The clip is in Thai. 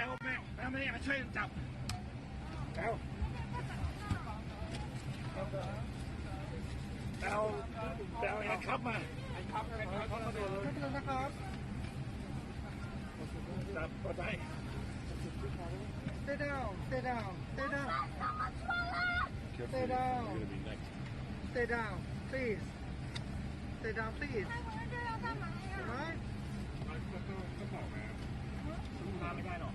เอาแม่ไม่ได้ช่วยจับเอาแอนครับมาแอนครับมาดูเลยนะครับจับก็ได้ Stay down, stay down, stay down. Stay down. Stay down, please. Stay down, please. ก็บอกนะมาไม่ได้หรอก